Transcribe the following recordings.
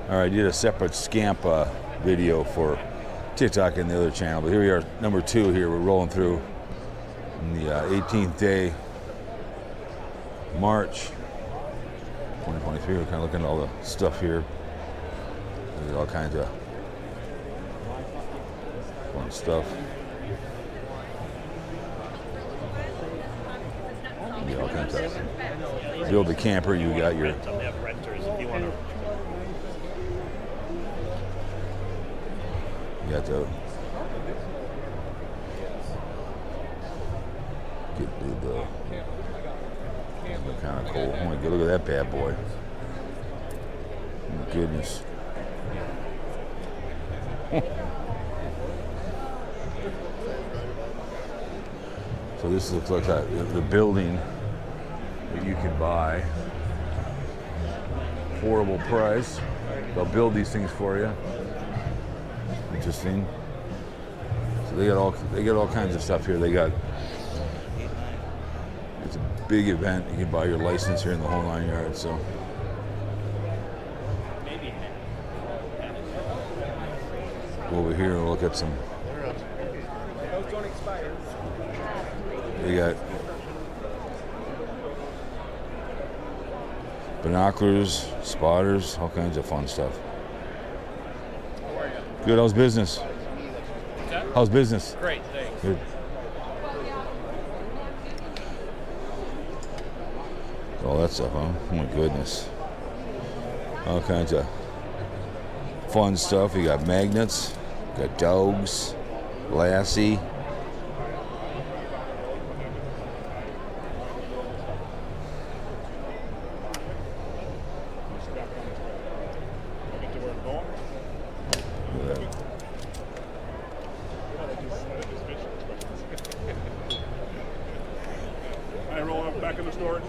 All right, I did a separate scamp video for TikTok and the other channel, but here we are, number 2 here. We're rolling through on the 18th day, March 2023. We're kind of looking at all the stuff here. There's all kinds of fun stuff. You get all kinds of stuff. Build a camper, you got your got to get the kind of cool. Oh my God, look at that bad boy. Oh my goodness. So this looks like the building that you can buy. Affordable price. They'll build these things for you. Interesting. So they got all kinds of stuff here. It's a big event. You can buy your license here in the whole 9 yards. So go over here and look at some. They got binoculars, spotters, all kinds of fun stuff. Good. How's business? How's business? Great, thanks. Good. All that stuff, huh? Oh my goodness. All kinds of fun stuff. You got magnets, you got dogs, Lassie. I roll up back in the storage.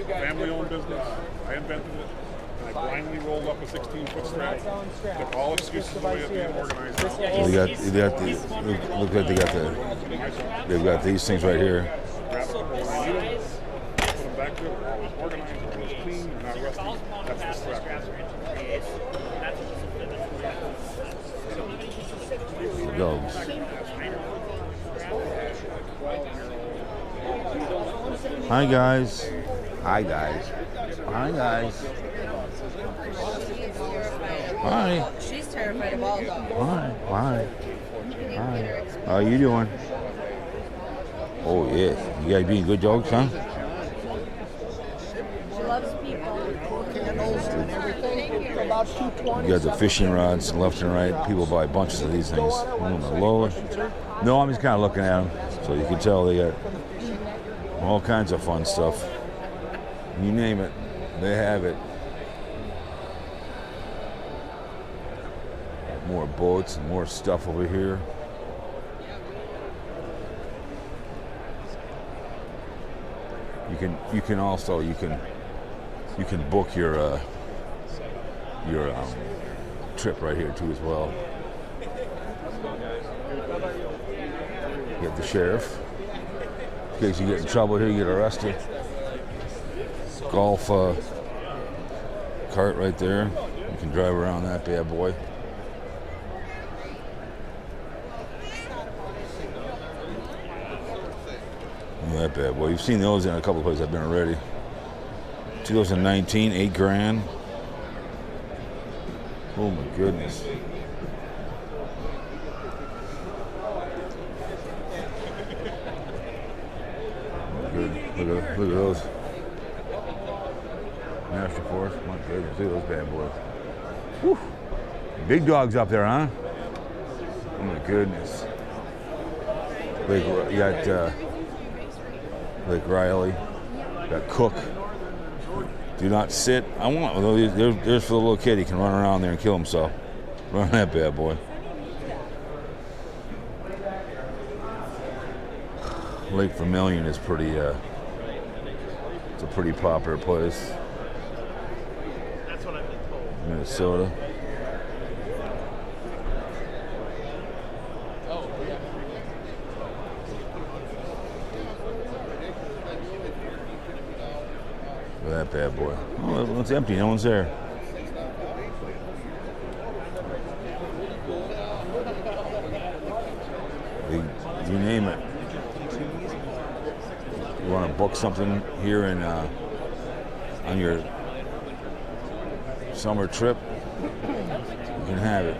Family-owned business. I invented it. And I blindly rolled up a 16-foot strap. Took all excuses away at being organized. Look like they've got these things right here. Grab a couple of my needles, put them back to it. We're always organized, we're always clean, we're not rusty. That's the strap. Dogs. Hi guys. Hi guys. Hi guys. Hi. She's terrified of all dogs. Hi. Hi. Hi. How you doing? Oh yeah. You guys being good dogs, huh? She loves people. Candles and everything for about $2.20. You got the fishing rods left and right. People buy bunches of these things. Oh my Lord. No, I'm just kind of looking at them. So you can tell they got all kinds of fun stuff. You name it, they have it. More boats and more stuff over here. You can also book your trip right here too as well. You get the sheriff. In case you get in trouble here, you get arrested. Golf cart right there. You can drive around that bad boy. That bad boy. You've seen those in a couple of places I've been already. 2019, $8 grand. Oh my goodness. Look at those. National Forest. My goodness, look at those bad boys. Whew. Big dogs up there, huh? Oh my goodness. You got Lake Riley. You got Cook. Do not sit. I want there's for the little kid. He can run around there and kill himself. Run that bad boy. Lake Vermilion is pretty. It's a pretty popular place. That's what I've been told. Minnesota. Look at that bad boy. Oh, it's empty. No one's there. You name it. You want to book something here in on your summer trip, you can have it.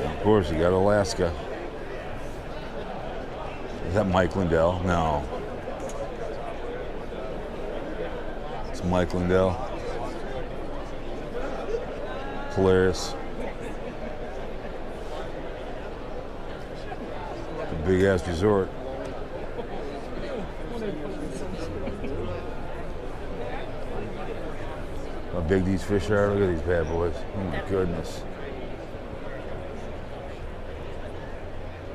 Of course, you got Alaska. Is that Mike Lindell? No. It's Mike Lindell. Hilarious. It's a big ass resort. How big these fish are. Look at these bad boys. Oh my goodness.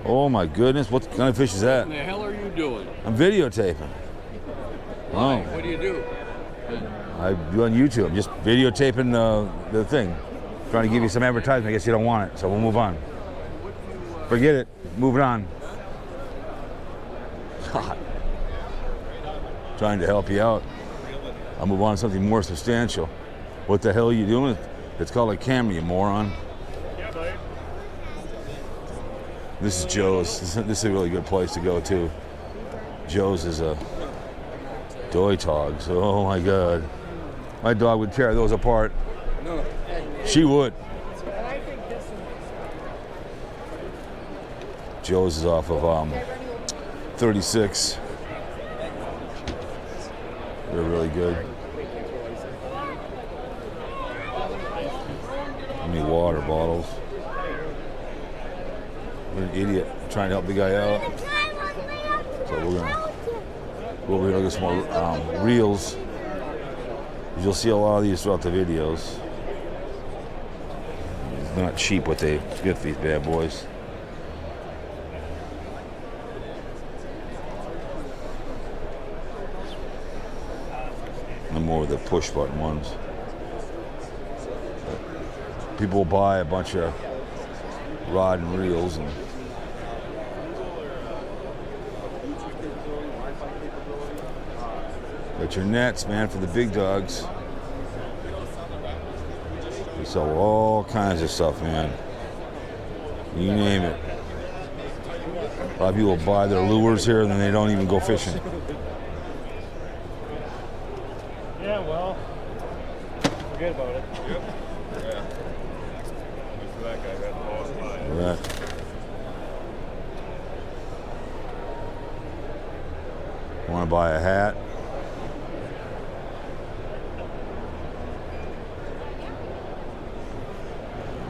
Oh my goodness. What kind of fish is that? What the hell are you doing? I'm videotaping. Why? Oh. What do you do? I do on YouTube. I'm just videotaping the thing. Trying to give you some advertisement. I guess you don't want it, so we'll move on. Forget it. Move it on. God. Trying to help you out. I'll move on to something more substantial. What the hell are you doing? It's called a camera, you moron. Yeah, buddy. This is Joe's. This is a really good place to go to. Joe's is a doy togs. Oh my God. My dog would tear those apart. No. She would. Joe's is off of 36. They're really good. How many water bottles? You're an idiot. I'm trying to help the guy out. So we're gonna go over here and look at some more reels. You'll see a lot of these throughout the videos. It's not cheap what they get these bad boys. And more of the push button ones. People will buy a bunch of rod and reels and got your nets, man, for the big dogs. We sell all kinds of stuff, man. You name it. A lot of people buy their lures here and then they don't even go fishing. Yeah, well, forget about it. Yep. Yeah. That guy got lost by it. Look at that. Want to buy a hat?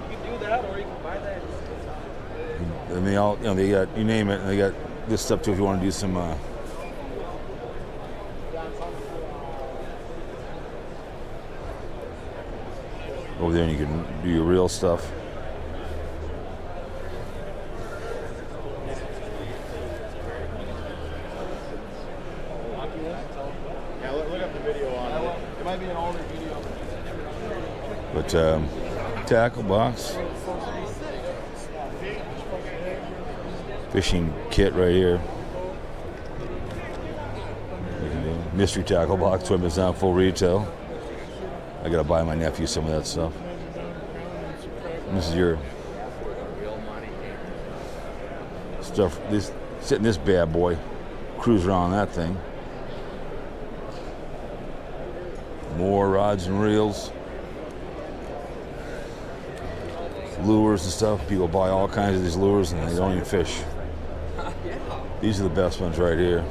You can do that, or you can buy that. And they all, they got, you name it, and they got this stuff too if you want to do some over there and you can do your real stuff. Yeah, look up the video on it. It might be an older video. But tackle box, fishing kit right here. Mystery tackle box, swim is not full retail. I gotta buy my nephew some of that stuff. And this is your stuff. This sitting this bad boy, cruise around that thing. More rods and reels, lures and stuff. People buy all kinds of these lures and they don't even fish. These are the best ones right here.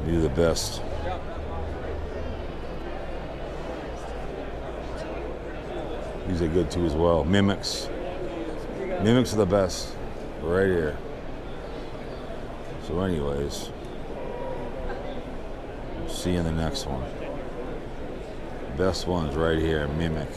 These are the best. These are good too as well. Mimics. Mimics are the best. Right here. So anyways, see you in the next one. Best ones right here, Mimic.